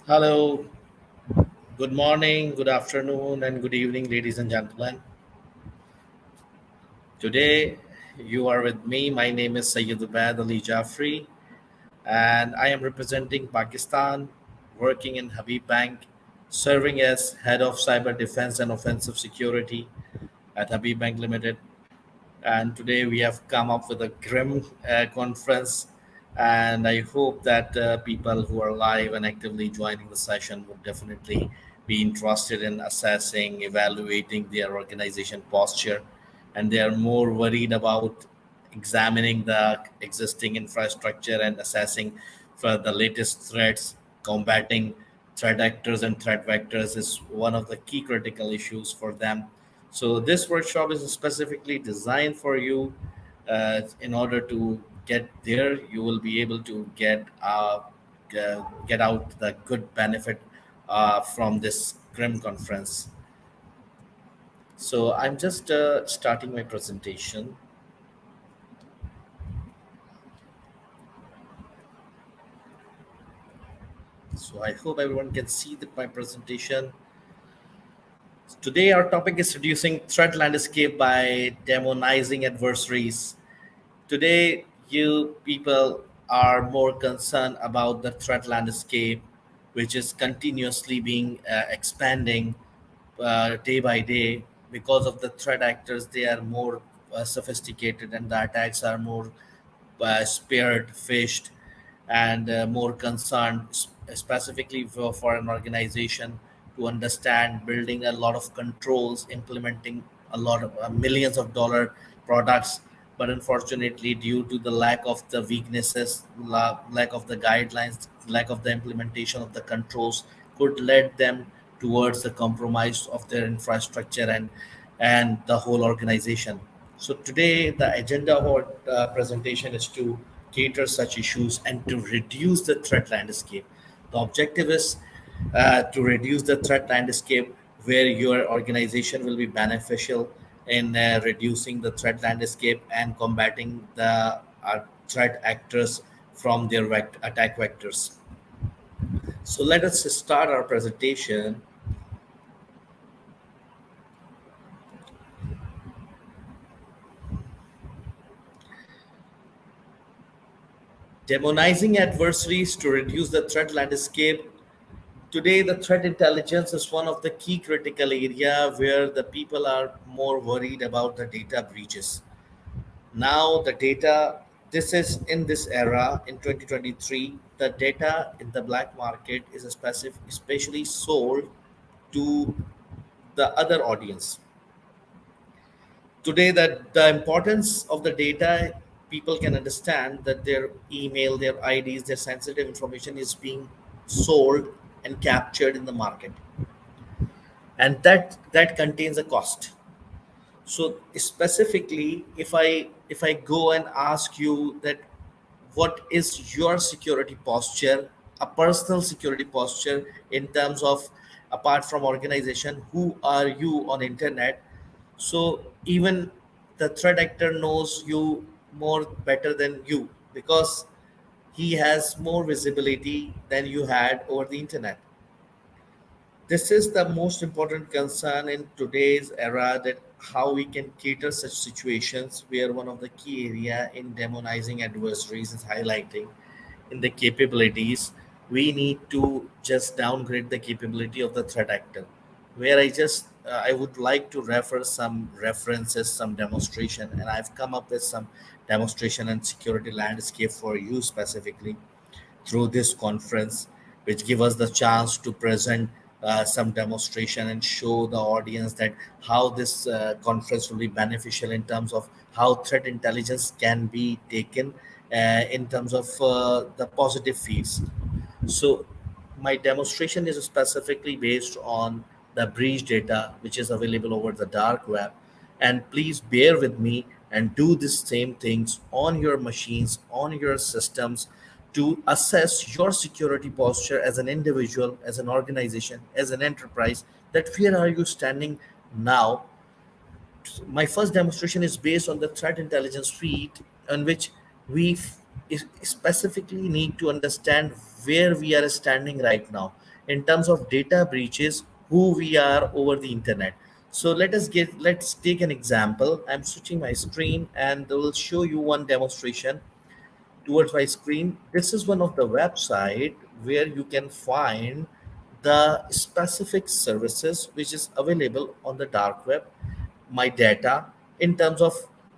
Hello, good morning, good afternoon, and good evening, ladies and gentlemen. Today, you are with me. My name is Syed Ubaid Jafri, and I am representing Pakistan, working in Habib Bank, serving as Head of Cyber Defense and Offensive Security at Habib Bank Limited. And today we have come up with a grim conference, and I hope that people who are live and actively joining the session would definitely be interested in assessing, evaluating their organization posture, and they are more worried about examining the existing infrastructure and assessing for the latest threats. Combating threat actors and threat vectors is one of the key critical issues for them. So this workshop is specifically designed for you. In order to get there, you will be able to get out the good benefit from this GRIM conference. So I'm just starting my presentation. So I hope everyone can see my presentation. Today our topic is reducing threat landscape by demonizing adversaries. Today, you people are more concerned about the threat landscape, which is continuously being expanding day by day because of the threat actors. They are more sophisticated, and the attacks are more speared, fished, and more concerned specifically for an organization to understand building a lot of controls, implementing a lot of millions of dollar products. But unfortunately, due to the lack of the weaknesses, lack of the guidelines, lack of the implementation of the controls, could lead them towards the compromise of their infrastructure and the whole organization. So today, the agenda of our presentation is to cater such issues and to reduce the threat landscape. The objective is to reduce the threat landscape where your organization will be beneficial in reducing the threat landscape and combating the threat actors from their attack vectors. So let us start our presentation. Demonizing adversaries to reduce the threat landscape. Today, the threat intelligence is one of the key critical area where the people are more worried about the data breaches. Now, the data, this is in this era in 2023, the data in the black market is especially sold to the other audience. Today, that the importance of the data, people can understand that their email, their IDs, their sensitive information is being sold and captured in the market, and that contains a cost. So specifically, if I go and ask you that what is your security posture, a personal security posture, in terms of, apart from organization, who are you on internet? So even the threat actor knows you more better than you, because he has more visibility than you had over the internet. This is the most important concern in today's era, that how we can cater such situations, where one of the key area in demonizing adversaries is highlighting in the capabilities. We need to just downgrade the capability of the threat actor, where I would like to refer some references, some demonstration, and I've come up with some demonstration and security landscape for you specifically through this conference, which give us the chance to present some demonstration and show the audience that how this conference will be beneficial in terms of how threat intelligence can be taken in terms of the positive fields. So my demonstration is specifically based on the breach data, which is available over the dark web. And please bear with me and do the same things on your machines, on your systems, to assess your security posture as an individual, as an organization, as an enterprise, that where are you standing now. My first demonstration is based on the threat intelligence suite, on which we specifically need to understand where we are standing right now. in terms of data breaches, who we are over the internet. So let's take an example. I'm switching my screen and I will show you one demonstration towards my screen. This is one of the website where you can find the specific services which is available on the dark web, my data, in terms of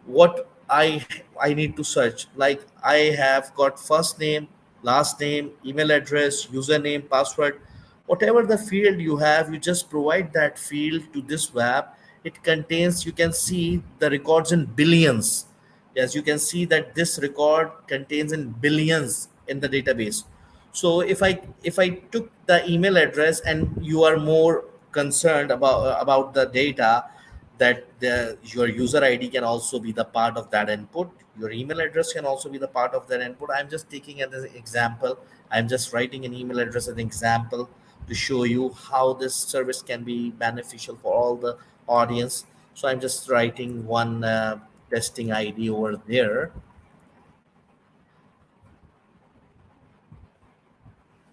what I need to search. Like I have got first name, last name, email address, username, password, whatever the field you have, you just provide that field to this web. It contains, you can see the records in billions. Yes, you can see that this record contains in billions in the database. So if I took the email address, and you are more concerned about the data, that your user id can also be the part of that input, your email address can also be the part of that input. I'm just taking as an example, I'm just writing an email address as an example to show you how this service can be beneficial for all the audience. So I'm just writing one testing id over there.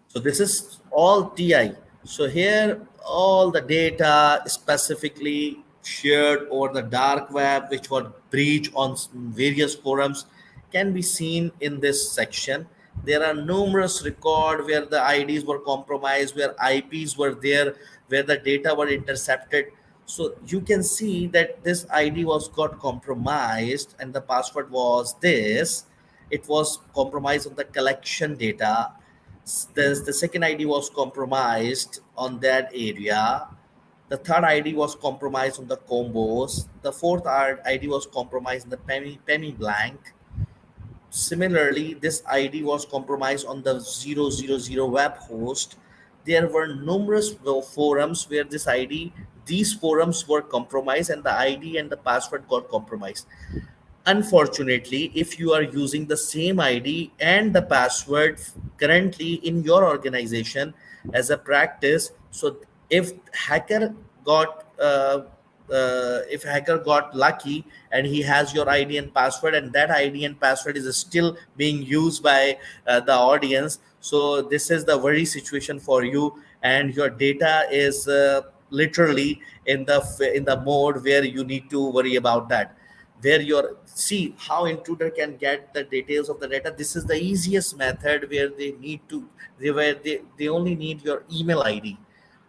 So this is all TI. So here all the data specifically shared over the dark web, which were breached on various forums, can be seen in this section. There are numerous record where the IDs were compromised, where IPs were there, where the data were intercepted. So you can see that this ID was got compromised, and the password was this. It was compromised on the collection data. The second ID was compromised on that area. The third ID was compromised on the combos. The fourth ID was compromised in the penny blank. Similarly, this ID was compromised on the 000 web host. There were numerous forums where these forums were compromised, and the ID and the password got compromised. Unfortunately, if you are using the same ID and the password currently in your organization as a practice, so if hacker got if hacker got lucky and he has your ID and password, and that ID and password is still being used by the audience, so this is the worry situation for you, and your data is literally in the mode where you need to worry about that, where your see how intruder can get the details of the data. This is the easiest method where they only need your email id.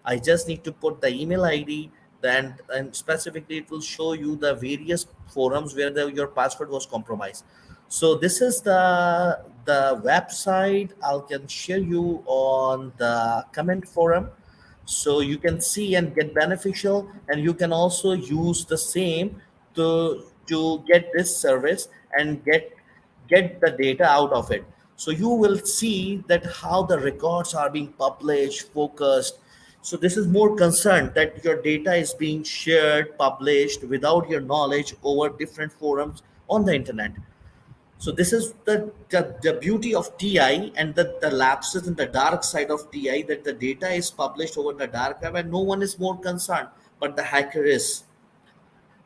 I just need to put the email id, then and specifically it will show you the various forums where your password was compromised. So this is the website. I can share you on the comment forum, so you can see and get beneficial, and you can also use the same to get this service and get the data out of it. So you will see that how the records are being published, focused. So this is more concerned that your data is being shared, published without your knowledge over different forums on the internet. So this is the beauty of TI, and the lapses in the dark side of TI, that the data is published over the dark web and no one is more concerned, but the hacker is.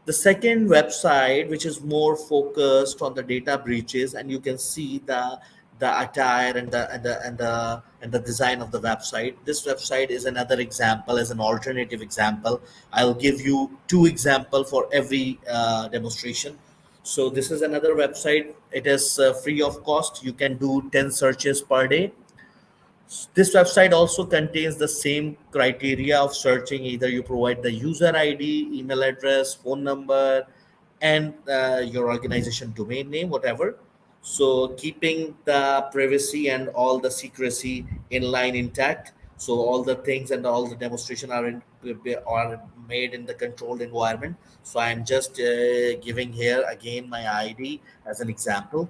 The second website, which is more focused on the data breaches, and you can see the attire and the design of the website. This website is another example, as an alternative example. I'll give you two example for every demonstration. So this is another website. It is free of cost. You can do 10 searches per day. This website also contains the same criteria of searching. Either you provide the user ID, email address, phone number, and your organization domain name, whatever. So keeping the privacy and all the secrecy in line intact. So all the things and all the demonstration are made in the controlled environment. So I'm just giving here again my ID as an example,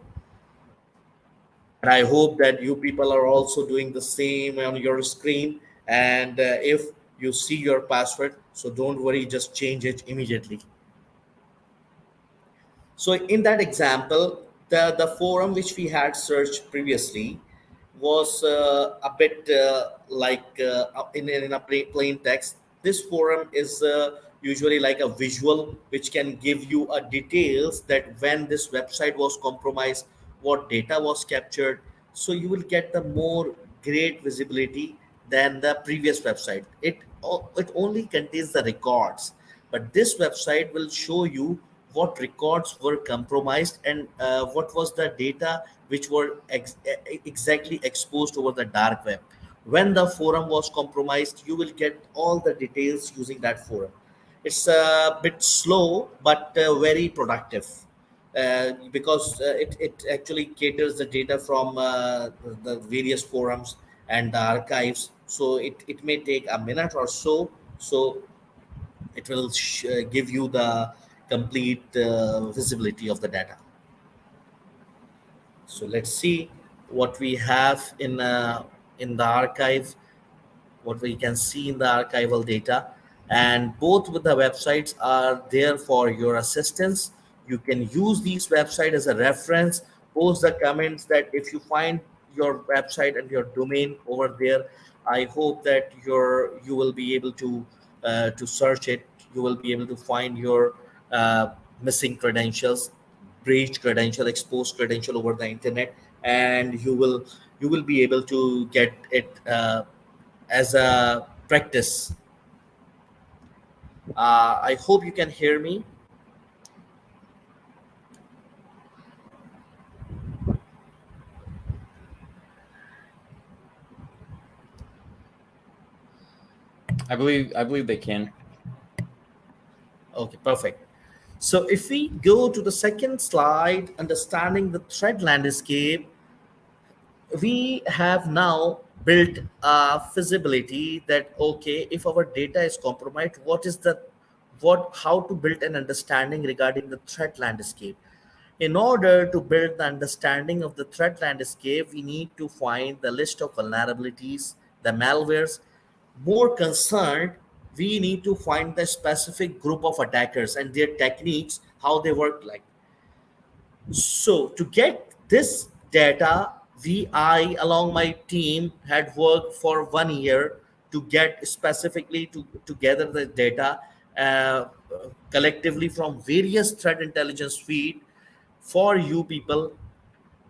and I hope that you people are also doing the same on your screen. And if you see your password, so don't worry, just change it immediately. So in that example, the forum which we had searched previously was a bit in a plain text. This forum is usually like a visual which can give you a details that when this website was compromised, what data was captured. So you will get the more great visibility than the previous website. It only contains the records, but this website will show you what records were compromised and what was the data which were exactly exposed over the dark web. When the forum was compromised, you will get all the details using that forum. It's a bit slow but very productive, because it actually caters the data from the various forums and the archives. So it may take a minute or so. So it will give you the complete visibility of the data. So let's see what we have in the archive, what we can see in the archival data. And both with the websites are there for your assistance. You can use these websites as a reference. Post the comments that if you find your website and your domain over there, I hope that you will be able to search it. You will be able to find your missing credentials, breached credential, exposed credential over the internet, and you will be able to get it as a practice. I hope you can hear me. I believe they can. Okay, perfect. So if we go to the second slide, understanding the threat landscape, we have now built a feasibility that okay, if our data is compromised, what how to build an understanding regarding the threat landscape. In order to build the understanding of the threat landscape, we need to find the list of vulnerabilities, the malwares. More concerned, we need to find the specific group of attackers and their techniques, how they work like. So to get this data, I along my team had worked for 1 year to get specifically to gather the data collectively from various threat intelligence feed for you people,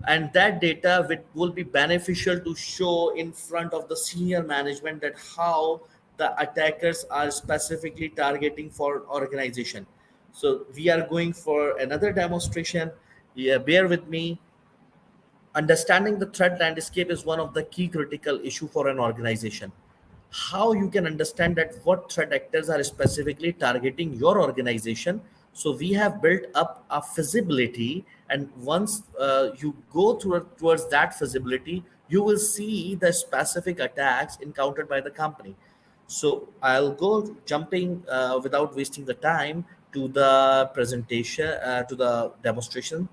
and that data will be beneficial to show in front of the senior management that how the attackers are specifically targeting for organization. So we are going for another demonstration. Yeah, bear with me. Understanding the threat landscape is one of the key critical issue for an organization. How you can understand that what threat actors are specifically targeting your organization. So we have built up a feasibility, and once you go towards that feasibility, you will see the specific attacks encountered by the company. So I'll go jumping without wasting the time to the presentation, to the demonstration.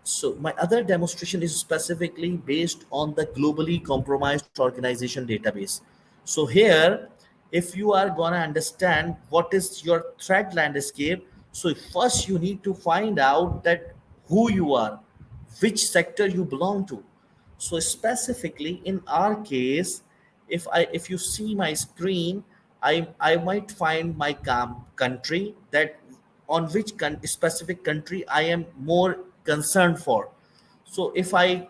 So my other demonstration is specifically based on the globally compromised organization database. So here, if you are gonna understand what is your threat landscape, so first you need to find out that who you are, which sector you belong to. So specifically in our case, if you see my screen, I might find my country, that on which specific country I am more concerned for. So if I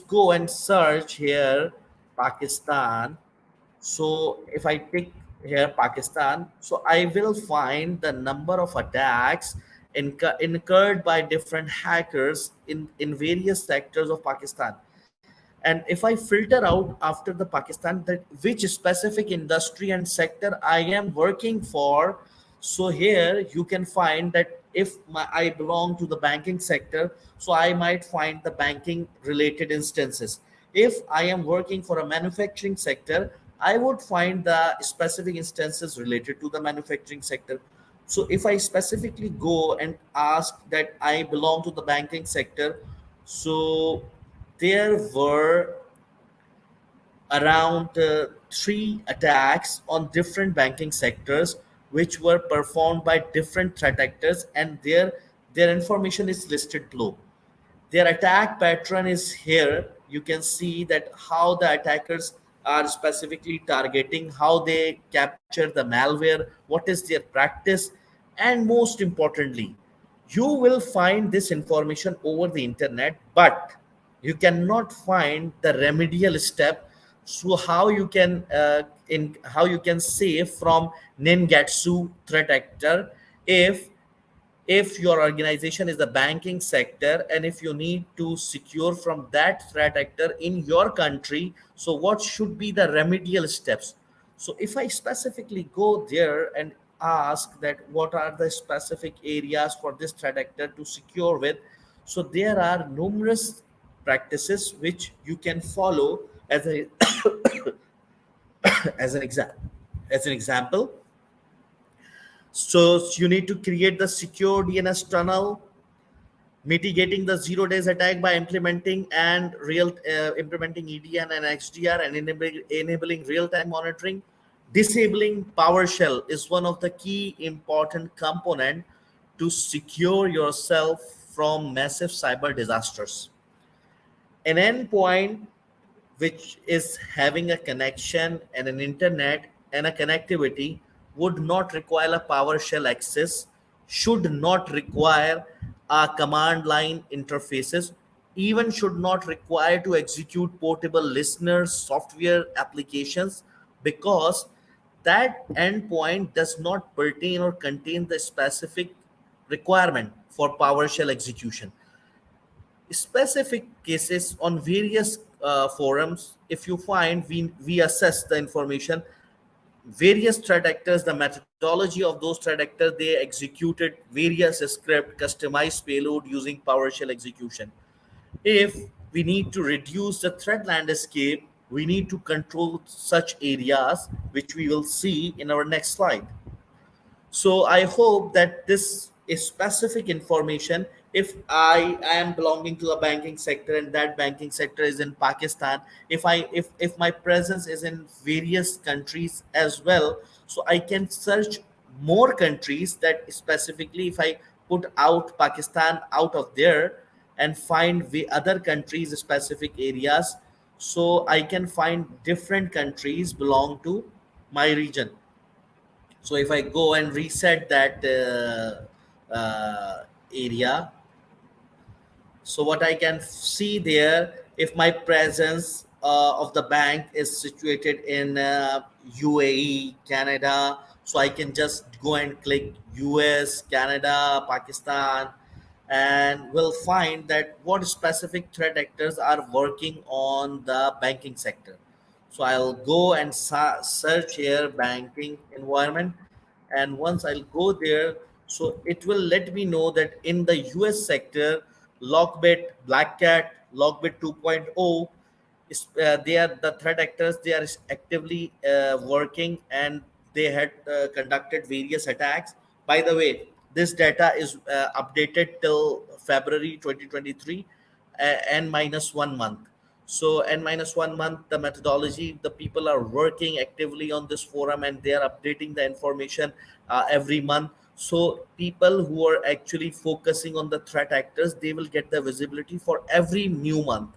go and search here Pakistan, so if I pick here Pakistan, so I will find the number of attacks incurred by different hackers in various sectors of Pakistan. And if I filter out after the Pakistan that which specific industry and sector I am working for, so here you can find that if I belong to the banking sector, so I might find the banking related instances. If I am working for a manufacturing sector, I would find the specific instances related to the manufacturing sector. So if I specifically go and ask that I belong to the banking sector, so there were around three attacks on different banking sectors which were performed by different threat actors, and their information is listed below. Their attack pattern is here. You can see that how the attackers are specifically targeting, how they capture the malware, what is their practice, and most importantly, you will find this information over the internet, but you cannot find the remedial step So how you can in how you can save from ningetsu threat actor if your organization is the banking sector, and if you need to secure from that threat actor in your country, so what should be the remedial steps? So if I specifically go there and ask that what are the specific areas for this threat actor to secure with, so there are numerous practices which you can follow as a as an example. As an example, so you need to create the secure DNS tunnel, mitigating the 0 days attack by implementing EDN and XDR, and enabling real-time monitoring. Disabling PowerShell is one of the key important component to secure yourself from massive cyber disasters. An endpoint which is having a connection and an internet and a connectivity would not require a PowerShell access, should not require a command line interfaces, even should not require to execute portable listeners software applications, because that endpoint does not pertain or contain the specific requirement for PowerShell execution. Specific cases on various forums, if you find, we assess the information, various threat actors, the methodology of those threat actors, they executed various script customized payload using PowerShell execution. If we need to reduce the threat landscape, we need to control such areas, which we will see in our next slide. So I hope that this is specific information. If I am belonging to a banking sector and that banking sector is in Pakistan, if my presence is in various countries as well, so I can search more countries, that specifically if I put out Pakistan out of there and find the other countries specific areas, so I can find different countries belong to my region. So if I go and reset that area, so what I can see there, if my presence of the bank is situated in UAE, Canada, so I can just go and click US, Canada, Pakistan, and we'll find that what specific threat actors are working on the banking sector. So I'll go and search here banking environment, and once I'll go there, so it will let me know that in the US sector, Lockbit, Black Cat, Lockbit 2.0, they are the threat actors. They are actively working, and they had conducted various attacks. By the way, this data is updated till February 2023, n minus 1 month. So n minus 1 month, the methodology, the people are working actively on this forum, and they are updating the information every month. So people who are actually focusing on the threat actors, they will get the visibility for every new month.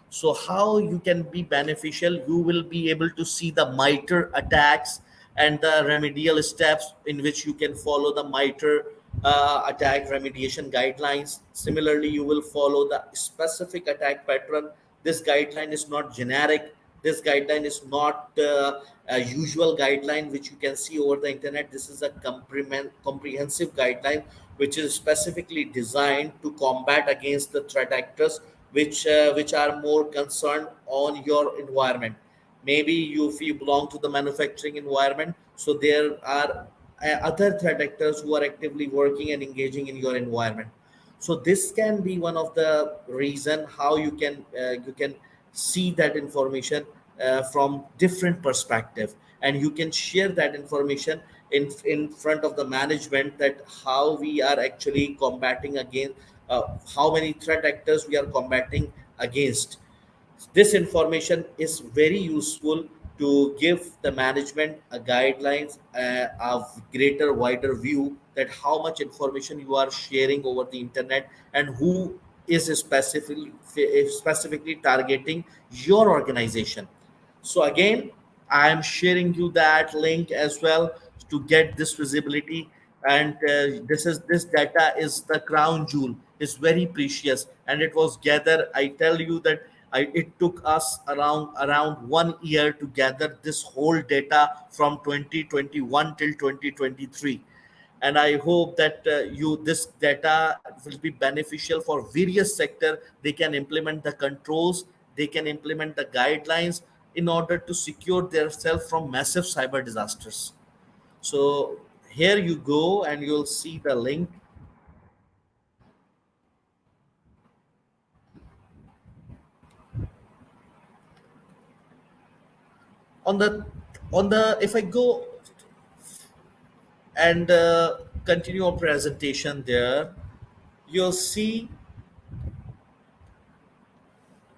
So how you can be beneficial, you will be able to see the MITRE attacks and the remedial steps in which you can follow the MITRE attack remediation guidelines. Similarly, you will follow the specific attack pattern. This guideline is not generic. This guideline is not a usual guideline which you can see over the internet. This is a comprehensive guideline which is specifically designed to combat against the threat actors which are more concerned on your environment. Maybe you, if you belong to the manufacturing environment, so there are other threat actors who are actively working and engaging in your environment. So this can be one of the reason how you can see that information from different perspective, and you can share that information in front of the management, that how we are actually combating against, how many threat actors we are combating against. This information is very useful to give the management a guidelines of greater wider view, that how much information you are sharing over the internet, and who is specifically targeting your organization. So again, I am sharing you that link as well to get this visibility. And this data is the crown jewel. It's very precious, and it was gathered. I tell you that It took us around 1 year to gather this whole data from 2021 till 2023. And I hope that you this data will be beneficial for various sector. They can implement the controls, they can implement the guidelines in order to secure themselves from massive cyber disasters. So here you go, and you'll see the link on the if I go and continue our presentation there, you'll see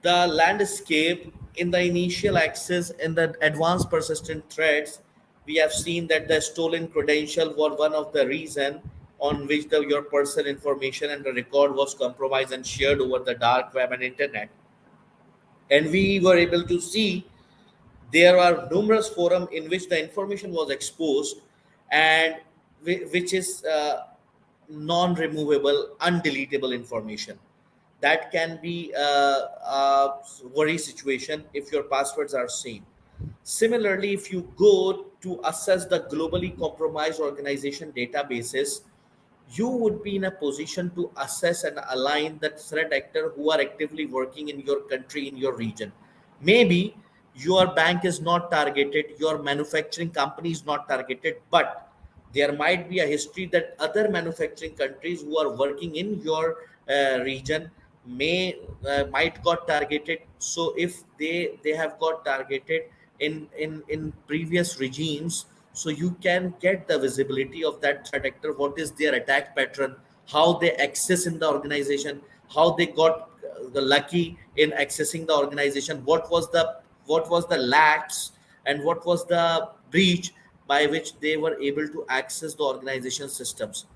the landscape in the initial access. In the advanced persistent threats, we have seen that the stolen credential was one of the reason on which your personal information and the record was compromised and shared over the dark web and internet. And we were able to see there are numerous forums in which the information was exposed, and which is non-removable, undeletable information. That can be a worry situation if your passwords are seen. Similarly, if you go to assess the globally compromised organization databases, you would be in a position to assess and align the threat actor who are actively working in your country, in your region. Maybe your bank is not targeted, your manufacturing company is not targeted, but there might be a history that other manufacturing countries who are working in your region might got targeted. So if they have got targeted in previous regimes, so you can get the visibility of that threat actor, what is their attack pattern, how they access in the organization, how they got the lucky in accessing the organization, what was the lacks, and what was the breach by which they were able to access the organization systems.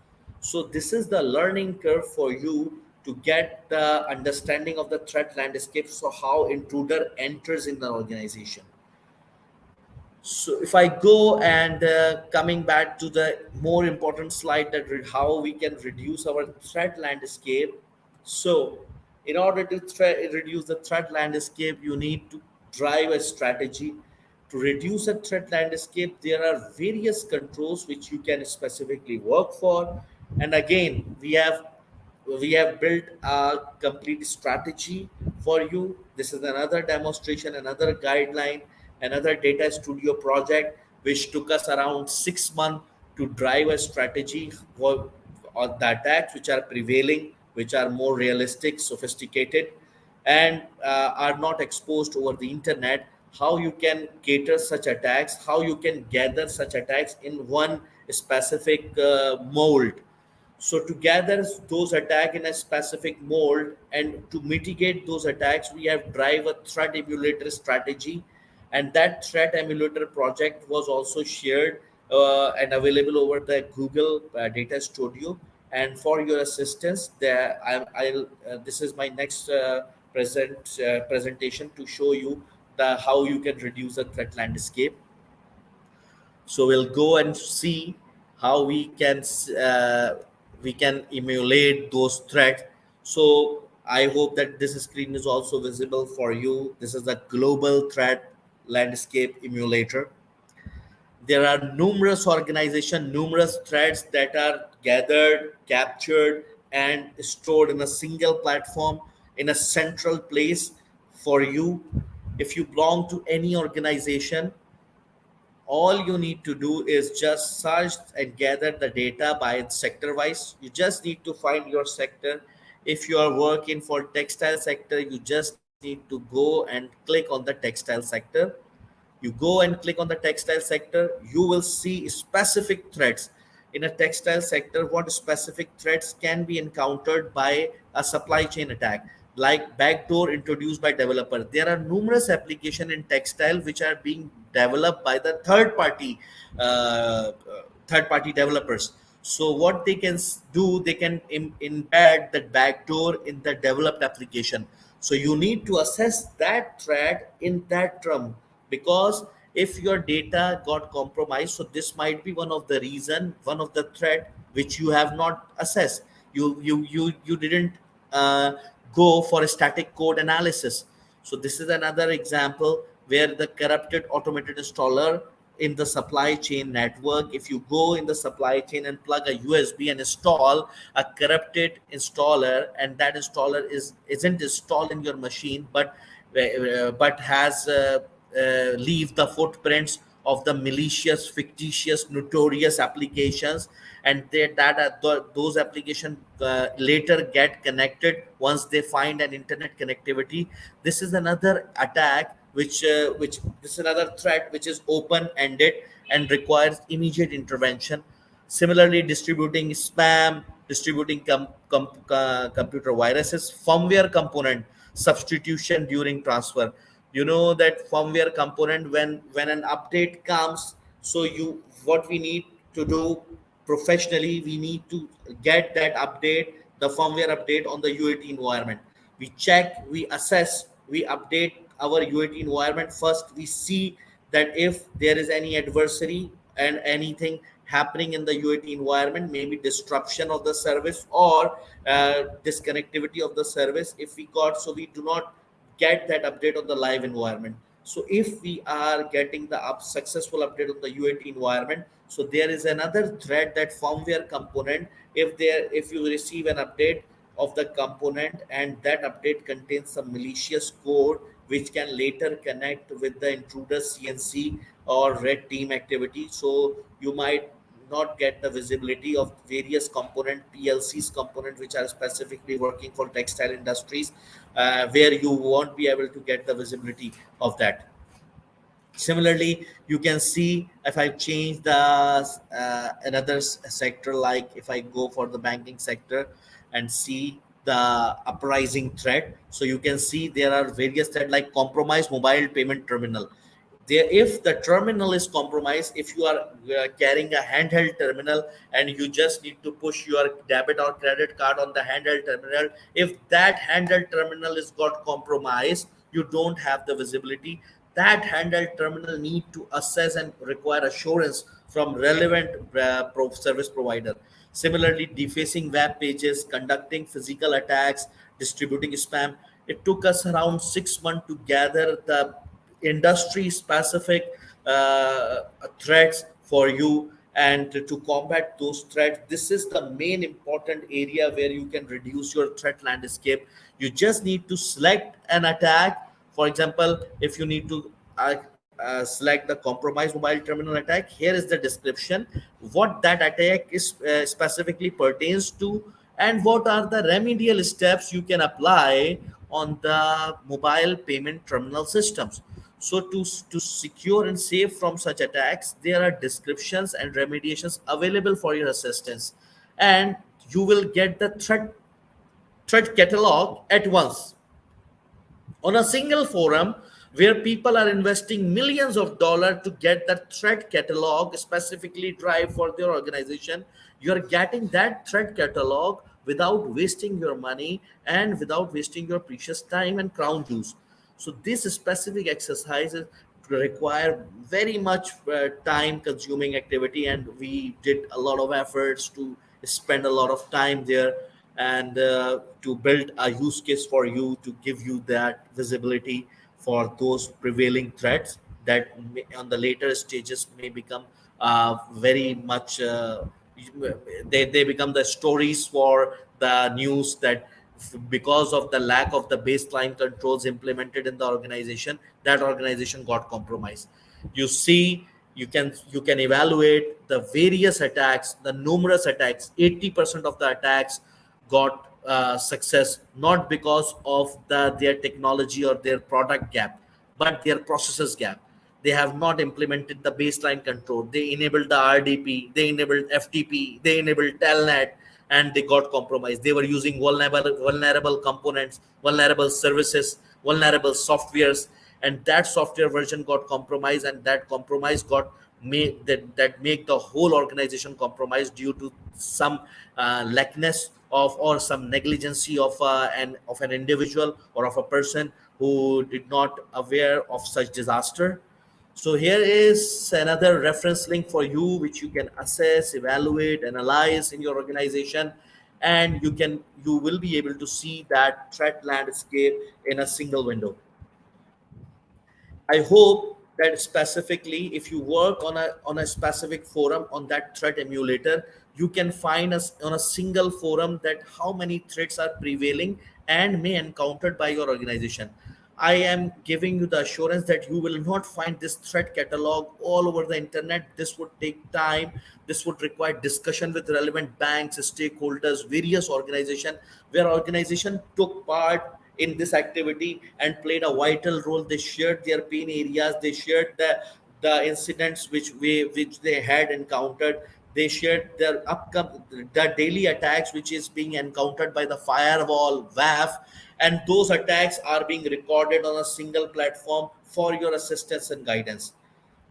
So this is the learning curve for you to get the understanding of the threat landscape, so how intruder enters in the organization. So if I go and coming back to the more important slide, that how we can reduce our threat landscape. So in order to reduce the threat landscape, you need to drive a strategy to reduce a threat landscape. There are various controls which you can specifically work for, and again we have built a complete strategy for you. This is another demonstration, another guideline, another data studio project which took us around 6 months to drive a strategy for on the attacks which are prevailing, which are more realistic, sophisticated, and are not exposed over the internet. How you can cater such attacks, how you can gather such attacks in one specific mold. So to gather those attack in a specific mold and to mitigate those attacks, we have drive a threat emulator strategy, and that threat emulator project was also shared and available over the Google Data Studio. And for your assistance, there I'll this is my next presentation to show you the how you can reduce the threat landscape. So we'll go and see how we can emulate those threats. So I hope that this screen is also visible for you. This is the global threat landscape emulator. There are numerous organizations, numerous threats that are gathered, captured, and stored in a single platform, in a central place for you. If you belong to any organization, all you need to do is just search and gather the data by its sector wise. You just need to find your sector. If you are working for textile sector, you just need to go and click on the textile sector. You go and click on the textile sector, you will see specific threats in a textile sector. What specific threats can be encountered by a supply chain attack, like backdoor introduced by developer. There are numerous applications in textile which are being developed by the third party developers. So what they can do, they can embed that backdoor in the developed application. So you need to assess that threat in that term, because if your data got compromised, so this might be one of the reason, one of the threat which you have not assessed. You didn't uh, go for a static code analysis. So this is another example where the corrupted automated installer in the supply chain network. If you go in the supply chain and plug a USB and install a corrupted installer, and that installer isn't installed in your machine, but has leave the footprints of the malicious, fictitious, notorious applications, and those applications later get connected once they find an internet connectivity. This is another attack which this is another threat which is open ended and requires immediate intervention. Similarly, distributing spam, distributing computer viruses, firmware component substitution during transfer. You know that firmware component, when an update comes, so you what we need to do professionally, we need to get that update, the firmware update on the UAT environment. We check, we assess, we update our UAT environment first. We see that if there is any adversary and anything happening in the UAT environment, maybe disruption of the service or disconnectivity of the service, if we got, so we do not get that update on the live environment. So if we are getting the successful update on the UAT environment, so there is another thread, that firmware component. If you receive an update of the component and that update contains some malicious code which can later connect with the intruder CNC or red team activity, so you might not get the visibility of various component PLCs component which are specifically working for textile industries, where you won't be able to get the visibility of that. Similarly, you can see if I change the another sector, like if I go for the banking sector and see the uprising threat, so you can see there are various threat like compromised mobile payment terminal. There, if the terminal is compromised, if you are carrying a handheld terminal and you just need to push your debit or credit card on the handheld terminal, if that handheld terminal is got compromised, you don't have the visibility. That handheld terminal need to assess and require assurance from relevant service provider. Similarly, defacing web pages, conducting physical attacks, distributing spam. It took us around 6 months to gather the industry specific threats for you, and to combat those threats, this is the main important area where you can reduce your threat landscape. You just need to select an attack. For example, if you need to select the compromised mobile terminal attack, here is the description, what that attack is specifically pertains to, and what are the remedial steps you can apply on the mobile payment terminal systems. So to secure and save from such attacks, there are descriptions and remediations available for your assistance, and you will get the threat catalog at once on a single forum where people are investing millions of dollars to get that threat catalog specifically drive for their organization. You're getting that threat catalog without wasting your money and without wasting your precious time and crown jewels. So this specific exercises require very much time consuming activity, and we did a lot of efforts to spend a lot of time there, and to build a use case for you to give you that visibility for those prevailing threats that on the later stages may become very much they become the stories for the news, that because of the lack of the baseline controls implemented in the organization, that organization got compromised. You see, you can evaluate the various attacks, the numerous attacks. 80% of the attacks got success, not because of their technology or their product gap, but their processes gap. They have not implemented the baseline control. They enabled the RDP, they enabled FTP, they enabled telnet, and they got compromised. They were using vulnerable components, vulnerable services, vulnerable softwares, and that software version got compromised, and that compromise got that make the whole organization compromised due to some lackness of, or some negligence of an individual or of a person who did not aware of such disaster. So here is another reference link for you, which you can assess, evaluate, analyze in your organization, and you will be able to see that threat landscape in a single window. I hope that specifically, if you work on a specific forum on that threat emulator, you can find us on a single forum that how many threats are prevailing and may encountered by your organization. I am giving you the assurance that you will not find this threat catalog all over the internet. This would take time. This would require discussion with relevant banks, stakeholders, various organizations, where organization took part in this activity and played a vital role. They shared their pain areas. They shared the incidents which they had encountered. They shared their upcoming the daily attacks which is being encountered by the firewall WAF, and those attacks are being recorded on a single platform for your assistance and guidance.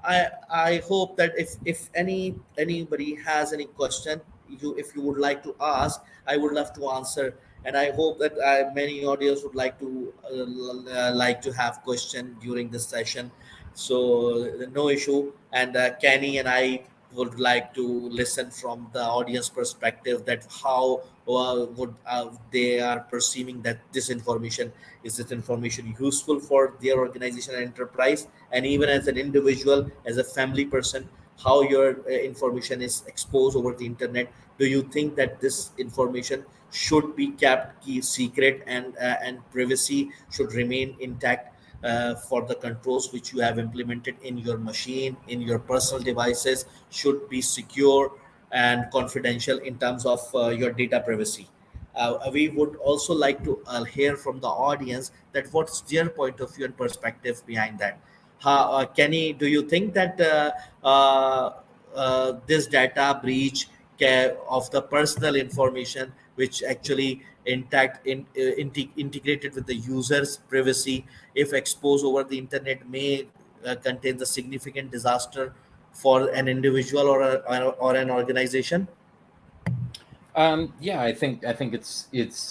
I hope that if anybody has any question, you if you would like to ask, I would love to answer, and I hope that many audience would like to have question during this session. So no issue, and Kenny and I would like to listen from the audience perspective that how would they are perceiving that this information is this information useful for their organization and enterprise, and even as an individual, as a family person, how your information is exposed over the internet. Do you think that this information should be kept key secret, and privacy should remain intact for the controls which you have implemented in your machine, in your personal devices, should be secure and confidential in terms of your data privacy? We would also like to hear from the audience that what's their point of view and perspective behind that. Kenny, do you think that this data breach of the personal information, which actually integrated with the user's privacy, if exposed over the internet, may contain the significant disaster for an individual or an organization? Yeah, I think it's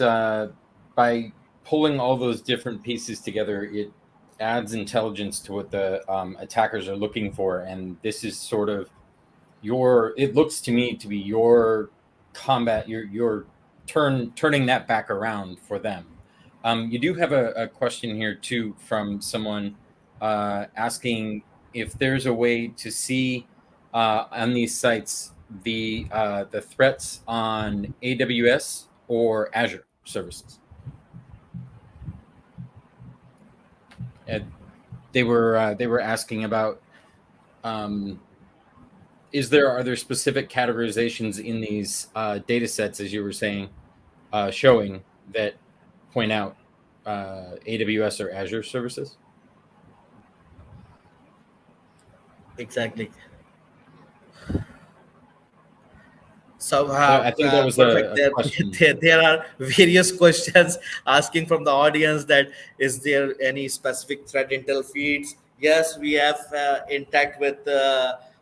by pulling all those different pieces together, it adds intelligence to what the attackers are looking for, and this is sort of your. It looks to me to be your combat, your turning that back around for them. You do have a question here too from someone asking if there's a way to see on these sites the threats on AWS or Azure services. And they were asking about um, are there specific categorizations in these data sets, as you were saying, showing that point out AWS or Azure services? Exactly. So I think that was perfect. a question. There are various questions asking from the audience that is there any specific threat intel feeds? Yes, we have intact with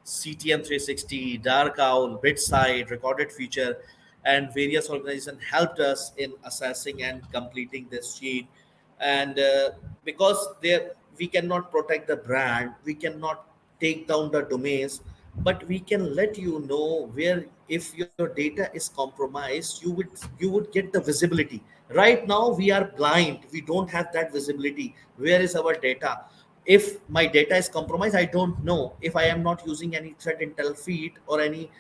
CTM 360, Dark Owl, BitSide, Recorded Feature, and various organizations helped us in assessing and completing this sheet. And because there we cannot protect the brand, we cannot take down the domains, but we can let you know where if your data is compromised, you would get the visibility. Right now we are blind, we don't have that visibility. Where is our data? If my data is compromised, I don't know. If I am not using any threat intel feed or any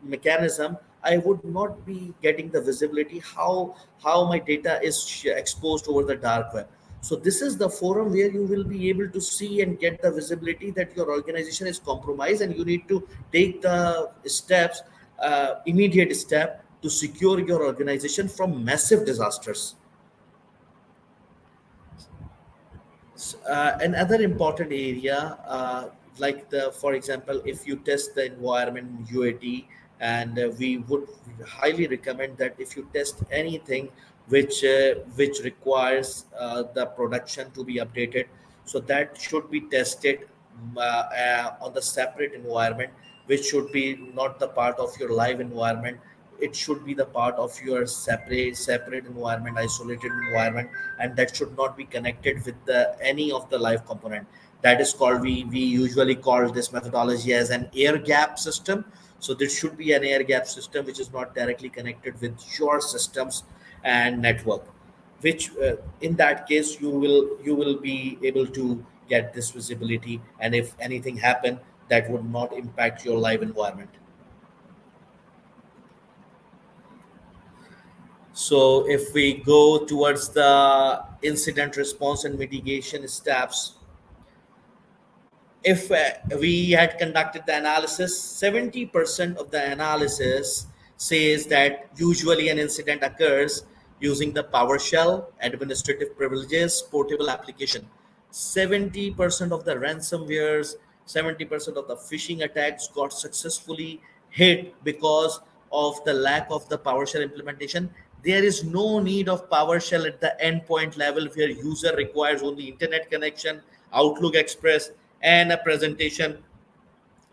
mechanism, I would not be getting the visibility how my data is exposed over the dark web. So this is the forum where you will be able to see and get the visibility that your organization is compromised, and you need to take the steps, immediate step to secure your organization from massive disasters. Another important area, like the, for example, if you test the environment in UAT, and we would highly recommend that if you test anything which requires the production to be updated, so that should be tested on the separate environment, which should be not the part of your live environment. It should be the part of your separate environment, isolated environment, and that should not be connected with the any of the live component. That is called, we usually call this methodology as an air gap system. So there should be an air gap system which is not directly connected with your systems and network, which in that case you will be able to get this visibility, and if anything happen, that would not impact your live environment. So if we go towards the incident response and mitigation steps, if we had conducted the analysis, 70% of the analysis says that usually an incident occurs using the PowerShell, administrative privileges, portable application. 70% of the ransomwares, 70% of the phishing attacks got successfully hit because of the lack of the PowerShell implementation. There is no need of PowerShell at the endpoint level where user requires only internet connection, Outlook Express, and a presentation,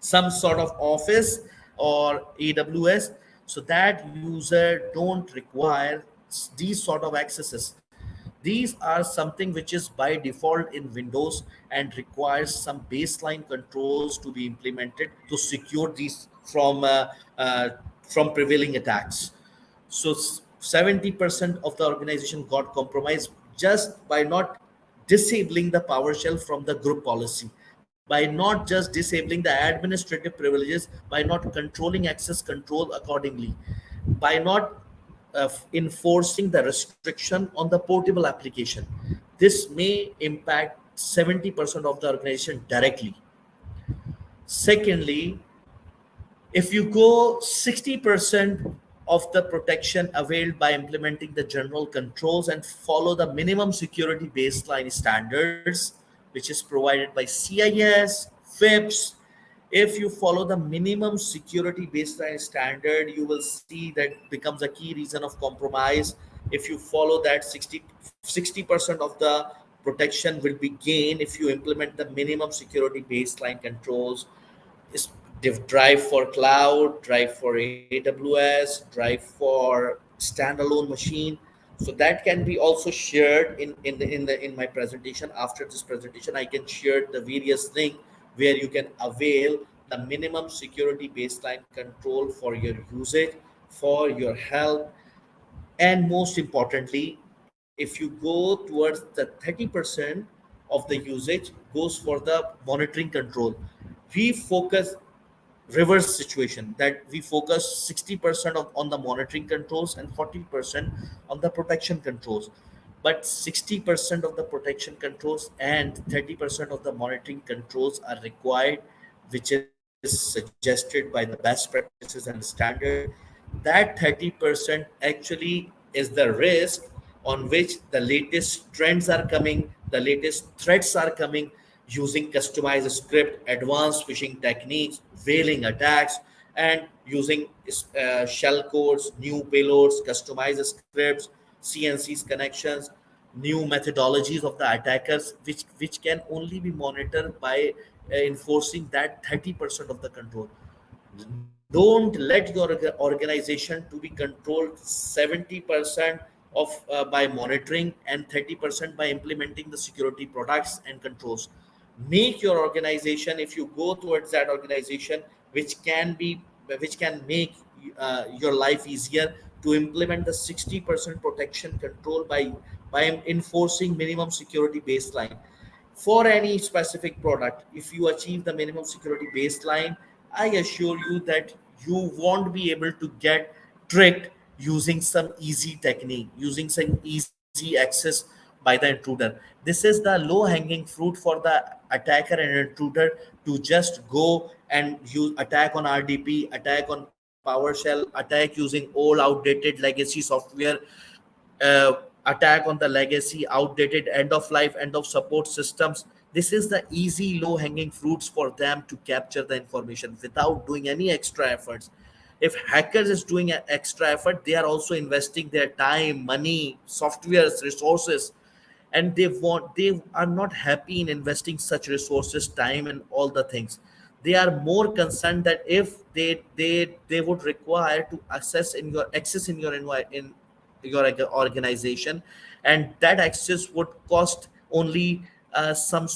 some sort of Office or AWS, so that user don't require these sort of accesses. These are something which is by default in Windows and requires some baseline controls to be implemented to secure these uh, from prevailing attacks. So 70% of the organization got compromised just by not disabling the PowerShell from the group policy, by not just disabling the administrative privileges, by not controlling access control accordingly, by not enforcing the restriction on the portable application. This may impact 70% of the organization directly. Secondly, if you go 60% of the protection availed by implementing the general controls and follow the minimum security baseline standards, which is provided by CIS, FIPS, if you follow the minimum security baseline standard, you will see that becomes a key reason of compromise. If you follow that, 60% of the protection will be gained if you implement the minimum security baseline controls. Is drive for cloud, drive for AWS, drive for standalone machine. So that can be also shared in my presentation. After this presentation, I can share the various link where you can avail the minimum security baseline control for your usage, for your health, and most importantly, if you go towards the 30% of the usage goes for the monitoring control. We focus reverse situation that we focus 60% on the monitoring controls and 40% on the protection controls. But 60% of the protection controls and 30% of the monitoring controls are required, which is suggested by the best practices and standard. That 30% actually is the risk on which the latest trends are coming, the latest threats are coming, using customized script, advanced phishing techniques, veiling attacks, and using shell codes, new payloads, customized scripts, CNC's connections, new methodologies of the attackers, which can only be monitored by enforcing that 30% of the control. Don't let your organization to be controlled 70% of by monitoring and 30% by implementing the security products and controls. Make your organization, if you go towards that organization which can make your life easier, to implement the 60% protection control by enforcing minimum security baseline for any specific product. If you achieve the minimum security baseline, I assure you that you won't be able to get tricked using some easy technique, using some easy access by the intruder. This is the low hanging fruit for the attacker and intruder, to just go and use attack on RDP, attack on PowerShell, attack using old outdated legacy software, uh, attack on the legacy, outdated end of life, end of support systems. This is the easy, low hanging fruits for them to capture the information without doing any extra efforts. If hackers is doing an extra effort, they are also investing their time, money, softwares, resources, and they are not happy in investing such resources, time, and all the things. They are more concerned that if they would require to access in your in your organization, and that access would cost only some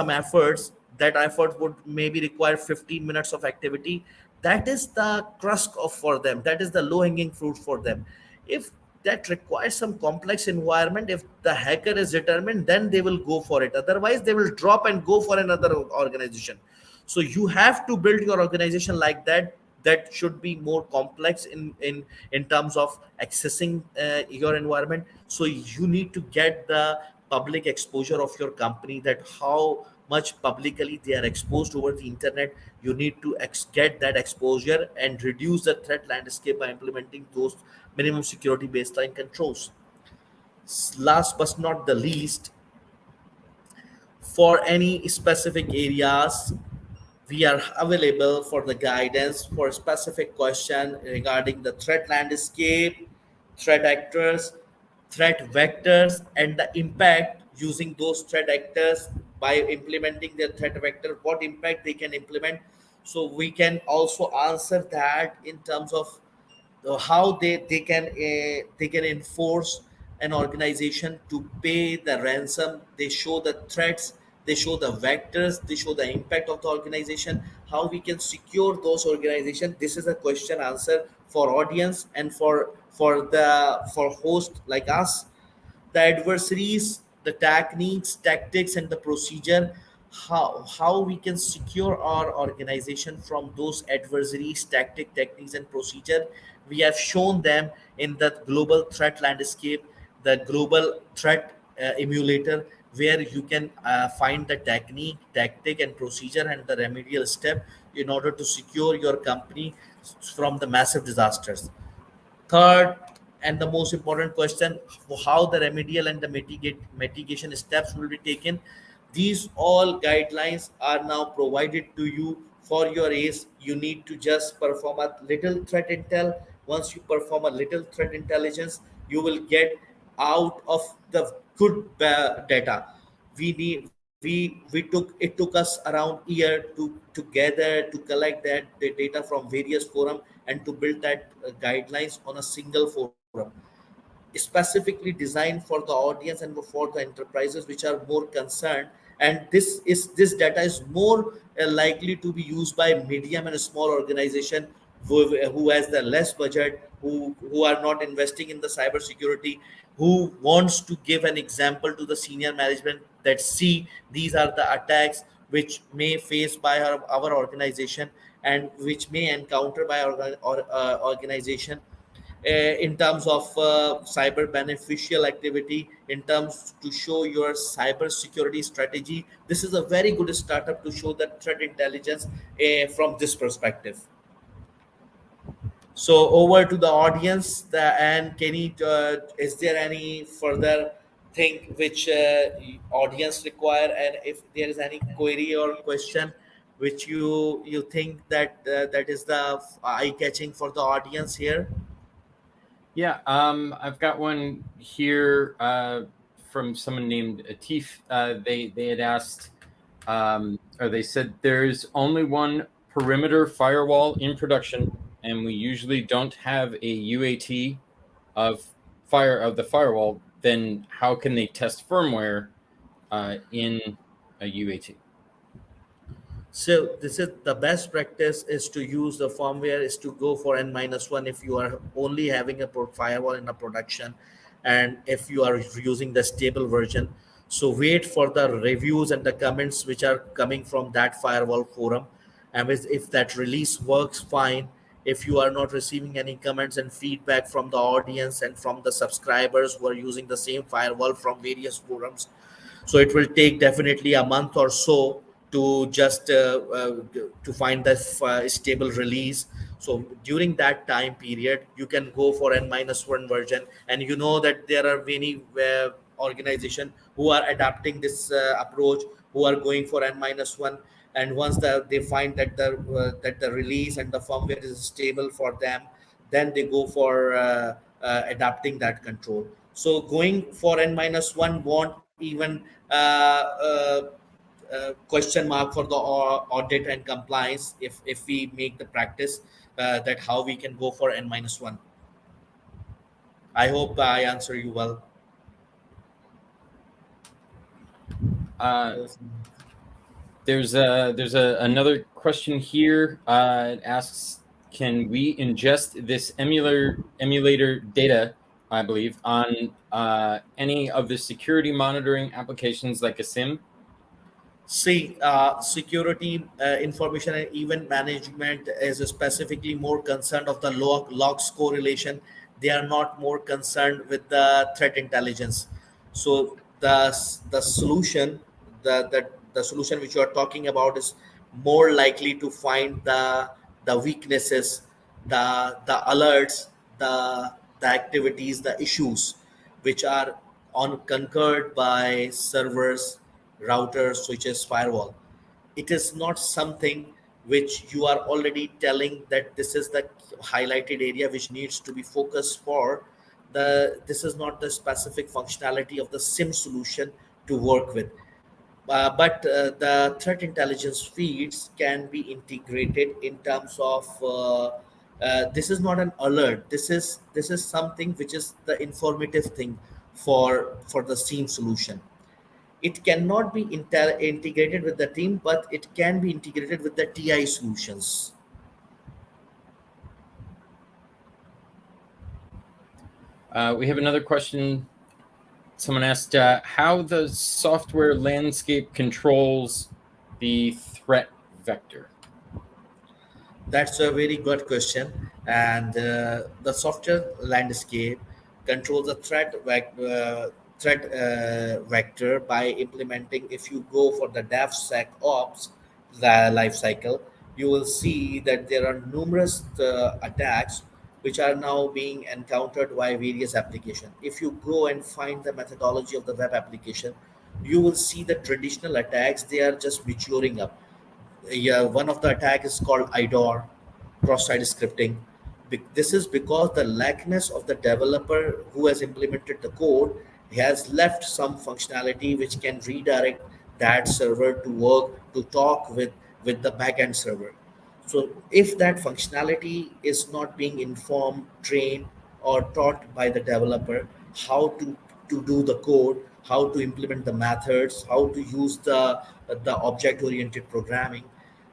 efforts. That effort would maybe require 15 minutes of activity. That is the crust of for them, that is the low hanging fruit for them. If that requires some complex environment, if the hacker is determined, then they will go for it. Otherwise they will drop and go for another organization. So you have to build your organization like that. That should be more complex in terms of accessing your environment. So you need to get the public exposure of your company, that how much publicly they are exposed over the internet. You need to get that exposure and reduce the threat landscape by implementing those minimum security baseline controls. Last but not the least, for any specific areas, we are available for the guidance for specific question regarding the threat landscape, threat actors, threat vectors, and the impact using those threat actors. By implementing their threat vector, what impact they can implement. So we can also answer that in terms of how they can enforce an organization to pay the ransom. They show the threats, they show the vectors, they show the impact of the organization, how we can secure those organizations. This is a question answer for audience and for host like us. The adversaries, the techniques, tactics, and the procedure, how we can secure our organization from those adversaries, techniques, and procedure. We have shown them in the global threat landscape, the global threat emulator, where you can find the technique, tactic, and procedure and the remedial step in order to secure your company from the massive disasters. Third, and the most important question, how the remedial and the mitigation steps will be taken. These all guidelines are now provided to you for your ace. You need to just perform a little threat intel. Once you perform a little threat intelligence, you will get out of the good data. We took us around year to gather, to collect that the data from various forum, and to build that guidelines on a single forum, specifically designed for the audience and for the enterprises which are more concerned. And this data is more likely to be used by medium and small organization who has the less budget, who are not investing in the cybersecurity, who wants to give an example to the senior management that see these are the attacks which may face by our organization and which may encounter by our organization in terms of cyber beneficial activity, in terms to show your cyber security strategy. This is a very good startup to show that threat intelligence from this perspective. So over to the audience, and Kenny, is there any further thing which audience require, and if there is any query or question which you think that that is the eye catching for the audience here? Yeah, I've got one here from someone named Atif. They had asked, or they said, there's only one perimeter firewall in production, and we usually don't have a UAT of the firewall. Then how can they test firmware in a UAT? So this is the best practice is to use the firmware is to go for n-1 if you are only having a firewall in a production, and if you are using the stable version. So wait for the reviews and the comments which are coming from that firewall forum, and if that release works fine, if you are not receiving any comments and feedback from the audience and from the subscribers who are using the same firewall from various forums, so it will take definitely a month or so to just to find the stable release. So during that time period you can go for n-1 version, and you know that there are many organization who are adapting this approach, who are going for n-1. And once they find that the release and the firmware is stable for them, then they go for adapting that control. So going for n-1 won't even question mark for the audit and compliance if we make the practice that how we can go for n-1. I hope I answer you well. Uh, there's another question here. It asks, can we ingest this emulator data I believe, on any of the security monitoring applications like a SIM. See, security, information, and event management is specifically more concerned of the logs correlation. They are not more concerned with the threat intelligence. So the solution, the solution which you are talking about is more likely to find the weaknesses, the alerts, the activities, the issues which are on concurred by servers, routers, switches, firewall. It is not something which you are already telling that this is the highlighted area which needs to be focused for. This is not the specific functionality of the SIM solution to work with. But the threat intelligence feeds can be integrated in terms of this is not an alert. This is something which is the informative thing for the SIEM solution. It cannot be integrated with the team, but it can be integrated with the TI solutions. We have another question. Someone asked how the software landscape controls the threat vector. That's a very good question. And the software landscape controls the threat vector by implementing. If you go for the DevSecOps the life cycle, you will see that there are numerous attacks which are now being encountered by various applications. If you go and find the methodology of the web application, you will see the traditional attacks. They are just maturing up. Yeah, one of the attack is called IDOR, cross-site scripting. This is because the lackness of the developer who has implemented the code has left some functionality which can redirect that server to work to talk with the backend server. So if that functionality is not being informed, trained, or taught by the developer how to do the code, how to implement the methods, how to use the object-oriented programming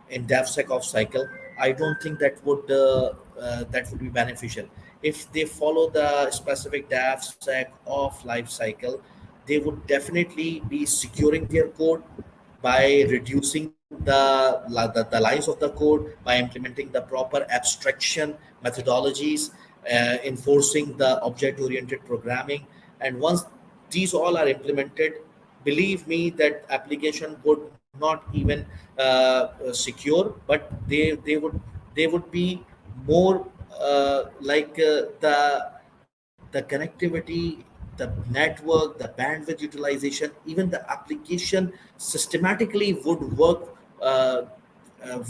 in DevSecOps cycle, I don't think that would be beneficial. If they follow the specific DevSecOps life cycle, they would definitely be securing their code by reducing the lines of the code, by implementing the proper abstraction methodologies, enforcing the object oriented programming. And once these all are implemented, believe me that application would not even secure, but they would be more like the connectivity, the network, the bandwidth utilization, even the application systematically would work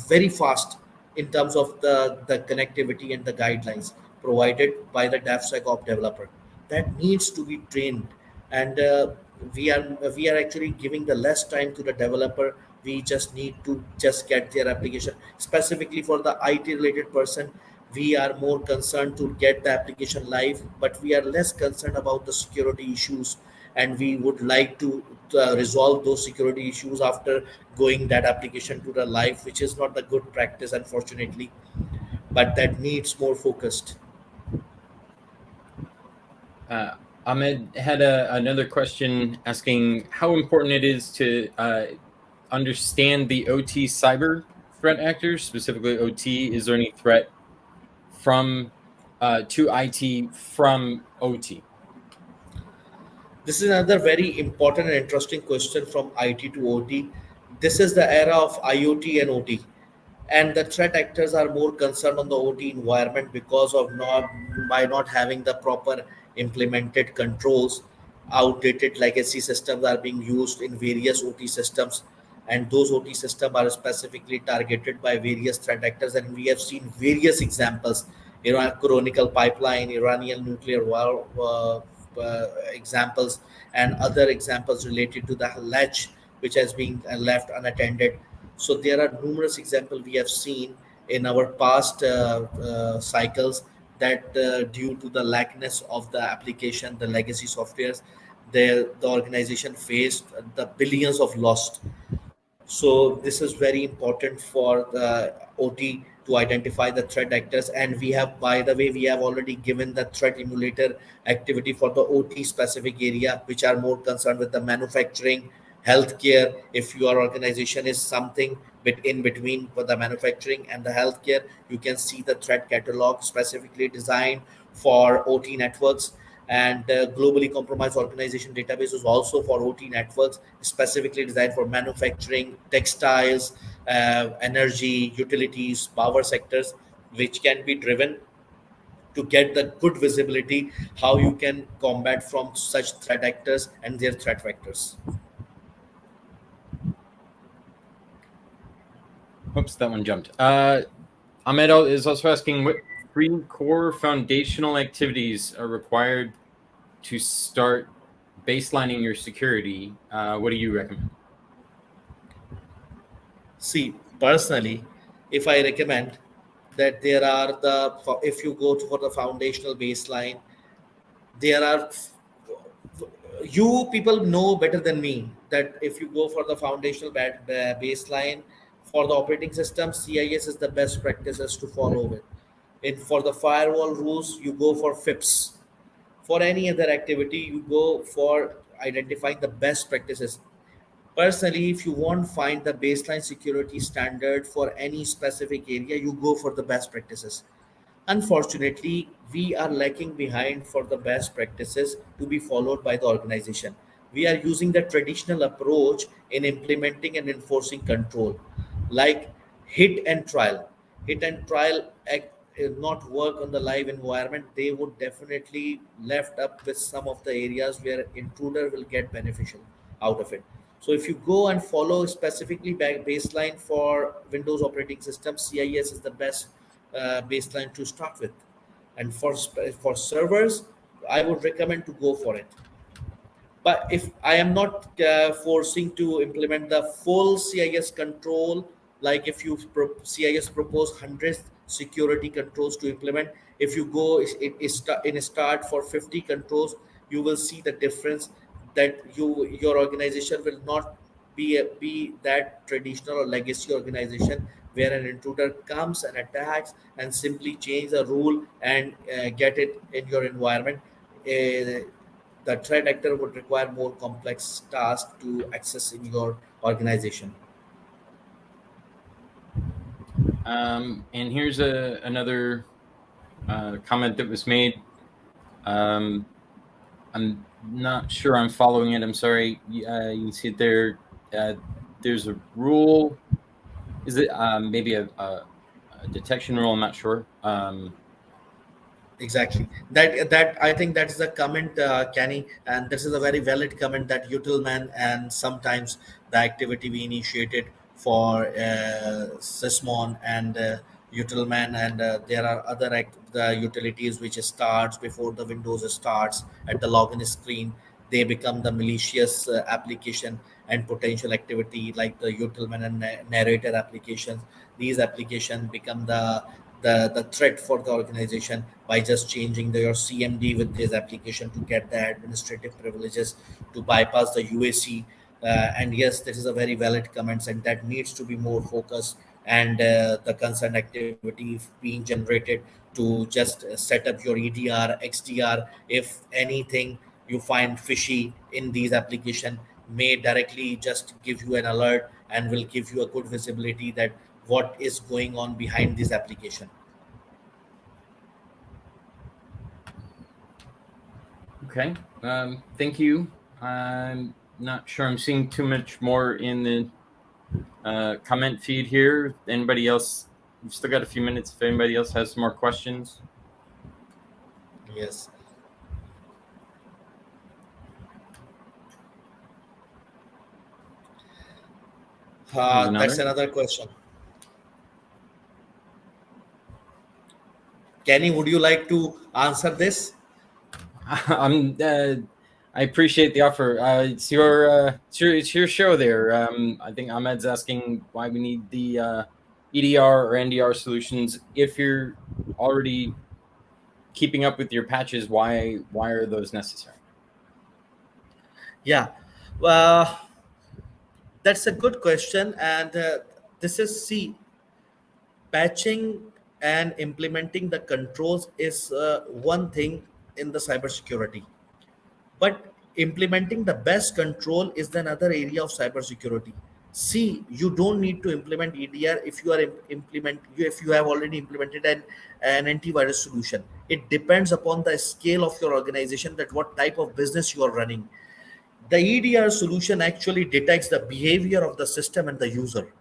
very fast in terms of the connectivity and the guidelines provided by the DevSecOps developer. That needs to be trained, and we are actually giving the less time to the developer. We just need to just get their application. Specifically for the IT related person, we are more concerned to get the application live, but we are less concerned about the security issues, and we would like to resolve those security issues after going that application to the live, which is not the good practice, unfortunately, but that needs more focused. Ahmed had another question asking how important it is to understand the OT cyber threat actors, specifically OT. Is there any threat from to IT from OT? This is another very important and interesting question from IT to OT. This is the era of IoT and OT, and the threat actors are more concerned on the OT environment because of not by not having the proper implemented controls. Outdated legacy systems are being used in various OT systems, and those OT systems are specifically targeted by various threat actors. And we have seen various examples: Chronicle pipeline, Iranian nuclear war examples, and other examples related to the latch which has been left unattended. So there are numerous examples we have seen in our past cycles that due to the lackness of the application, the legacy softwares, the organization faced the billions of lost. So So this is very important for the OT to identify the threat actors. And we have, by the way, we have already given the threat emulator activity for the OT specific area, which are more concerned with the manufacturing, healthcare. If your organization is something bit in between for the manufacturing and the healthcare, you can see the threat catalog specifically designed for OT networks. And globally compromised organization database is also for OT networks, specifically designed for manufacturing, textiles, energy, utilities, power sectors, which can be driven to get the good visibility how you can combat from such threat actors and their threat vectors. Oops, that one jumped. Ahmed is also asking what three core foundational activities are required to start baselining your security. What do you recommend? See, personally, if I recommend that there are the, if you go to, for the foundational baseline, there are, you people know better than me that if you go for the foundational baseline for the operating system, CIS is the best practices to follow with. And for the firewall rules, you go for FIPS. For any other activity, you go for identifying the best practices. Personally, if you want to find the baseline security standard for any specific area, you go for the best practices. Unfortunately, we are lacking behind for the best practices to be followed by the organization. We are using the traditional approach in implementing and enforcing control, like hit and trial. Hit and trial not work on the live environment. They would definitely left up with some of the areas where intruder will get beneficial out of it. So if you go and follow specifically baseline for Windows operating system, CIS is the best baseline to start with. And for servers, I would recommend to go for it. But if I am not forcing to implement the full CIS control, like if you CIS propose 100 security controls to implement, if you go in a start for 50 controls, you will see the difference that your organization will not be that traditional or legacy organization where an intruder comes and attacks and simply change the rule and get it in your environment. The threat actor would require more complex tasks to access in your organization. And here's another comment that was made. I'm not sure I'm following it. I'm sorry. You can see it there. There's a rule. Is it maybe a detection rule? I'm not sure. Exactly. That I think that is a comment, Kenny, and this is a very valid comment that utilman and sometimes the activity we initiated for Sysmon and utilman and there are other the utilities which starts before the Windows starts at the login screen. They become the malicious application and potential activity like the utilman and narrator applications. These applications become the threat for the organization by just changing your CMD with this application to get the administrative privileges to bypass the UAC. And yes, this is a very valid comments, and that needs to be more focused. And the concerned activity being generated to just set up your EDR, XDR. If anything you find fishy in these application, may directly just give you an alert and will give you a good visibility that what is going on behind this application. Okay. Thank you. I'm not sure I'm seeing too much more in the comment feed here. Anybody else? We've still got a few minutes. If anybody else has some more questions. Yes. There's That's another. another question. Kenny, would you like to answer this? I'm. I appreciate the offer. It's your show there. I think Ahmed's asking why we need the EDR or NDR solutions. If you're already keeping up with your patches, why are those necessary? Yeah. Well, That's a good question, and this is see patching and implementing the controls is one thing in the cybersecurity, but implementing the best control is another area of cybersecurity. See, you don't need to implement EDR if you are if you have already implemented an antivirus solution. It depends upon the scale of your organization, that what type of business you are running. The EDR solution actually detects the behavior of the system and the user.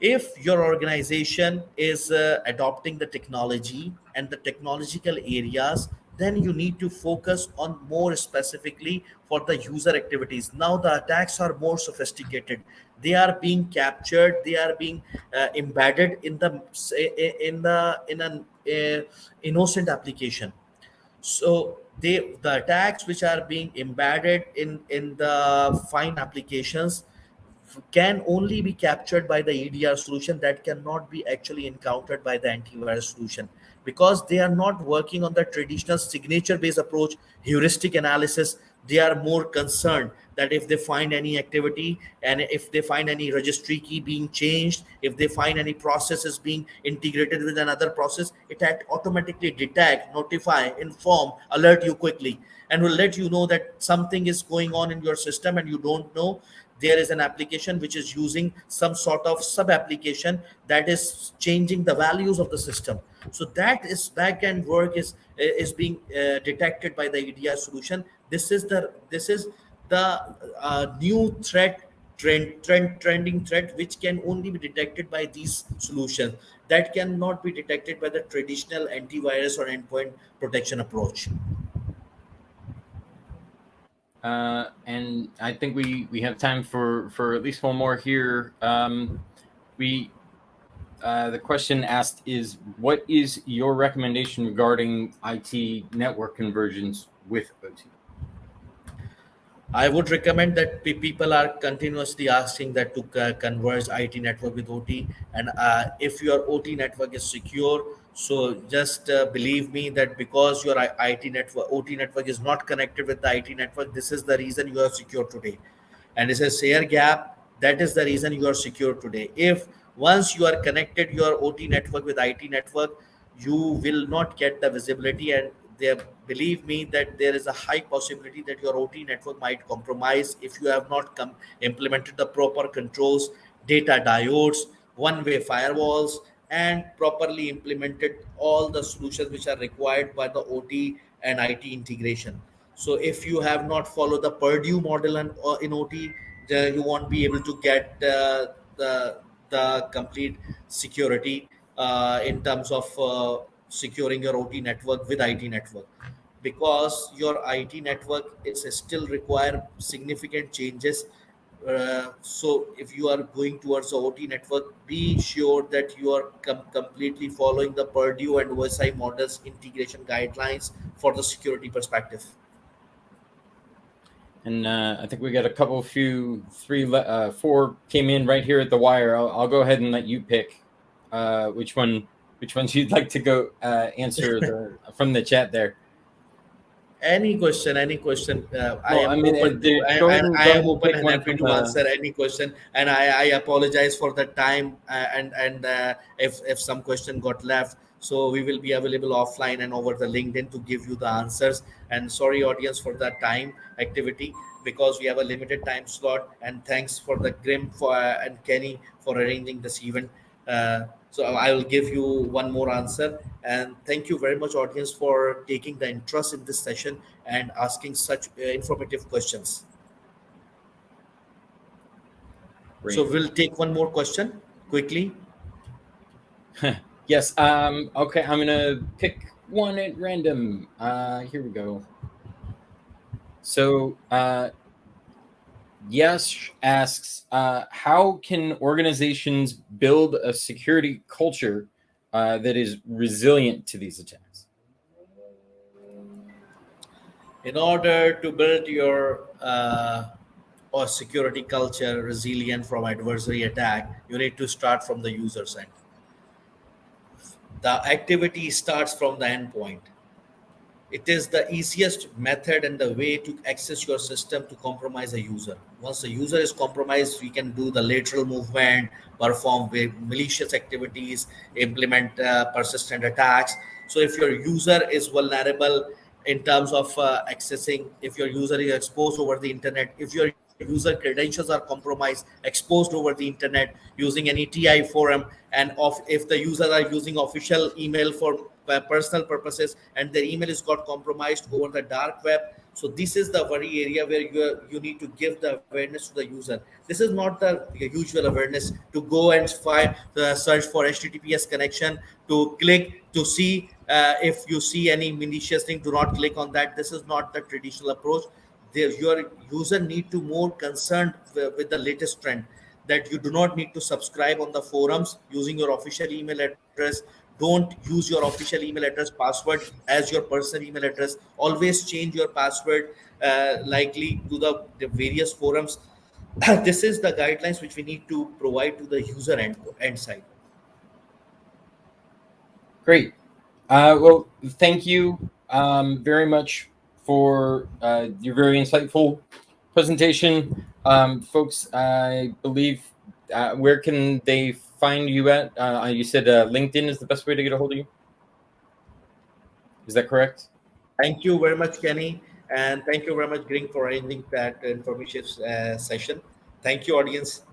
If your organization is adopting the technology and the technological areas, then you need to focus on more specifically for the user activities. Now the attacks are more sophisticated, they are being captured, they are being embedded in an innocent application. So the attacks which are being embedded in the fine applications can only be captured by the EDR solution, that cannot be actually encountered by the antivirus solution, because they are not working on the traditional signature based approach, heuristic analysis. They are more concerned that if they find any activity, and if they find any registry key being changed, if they find any processes being integrated with another process, it automatically detect, notify, inform, alert you quickly, and will let you know that something is going on in your system and you don't know. There is an application which is using some sort of sub application that is changing the values of the system. So that is back end work is being detected by the EDR solution. This is the new threat, trending threat, which can only be detected by these solutions, that cannot be detected by the traditional antivirus or endpoint protection approach. And I think we have time for at least one more here. We The question asked is, what is your recommendation regarding IT network conversions with OT? I would recommend that people are continuously asking that to converge IT network with OT, and if your OT network is secure, so just believe me that because your IT network, OT network is not connected with the IT network, this is the reason you are secure today, and it's a share gap. That is the reason you are secure today. If once you are connected your OT network with IT network, you will not get the visibility, and there, believe me that there is a high possibility that your OT network might compromise if you have not implemented the proper controls, data diodes, one-way firewalls, and properly implemented all the solutions which are required by the OT and IT integration. So if you have not followed the Purdue model and in OT, you won't be able to get the complete security in terms of securing your OT network with IT network, because your IT network is still require significant changes. So if you are going towards the OT network, be sure that you are completely following the Purdue and OSI models integration guidelines for the security perspective. And I think we got a couple, four came in right here at the wire. I'll go ahead and let you pick which ones you'd like to go answer from the chat there. Any question, I Well, am I mean, open to go ahead and I go am ahead and open pick and one happy from to the. answer any question, and I apologize for the time, and if some question got left, so we will be available offline and over the LinkedIn to give you the answers. And sorry audience for the time activity, because we have a limited time slot, and thanks for the Grim for and Kenny for arranging this event. So I will give you one more answer. And thank you very much, audience, for taking the interest in this session and asking such informative questions. So Great. we'll take one more question quickly. Yes. Okay. I'm gonna pick one at random. Here we go. So, Yes asks, how can organizations build a security culture that is resilient to these attacks? In order to build your or security culture resilient from adversary attack, you need to start from the user side. The activity starts from the endpoint. It is the easiest method and the way to access your system to compromise a user. Once the user is compromised, we can do the lateral movement, perform malicious activities, implement persistent attacks. So if your user is vulnerable in terms of accessing, if your user is exposed over the internet, if your user credentials are compromised, exposed over the internet using any TI forum, and of if the users are using official email for personal purposes and their email is got compromised over the dark web. So this is the very area where you need to give the awareness to the user. This is not the usual awareness to go and find the search for HTTPS connection, to click to see if you see any malicious thing, do not click on that. This is not the traditional approach. Your user need to more concerned with the latest trend, that you do not need to subscribe on the forums using your official email address. Don't use your official email address password as your personal email address. Always change your password likely to the various forums. This is the guidelines which we need to provide to the user end side. Great. Well, thank you very much for your very insightful presentation. Folks, I believe, where can they find you at? You said LinkedIn is the best way to get a hold of you. Is that correct? Thank you very much, Kenny, and thank you very much, Green, for arranging that information session. Thank you, audience.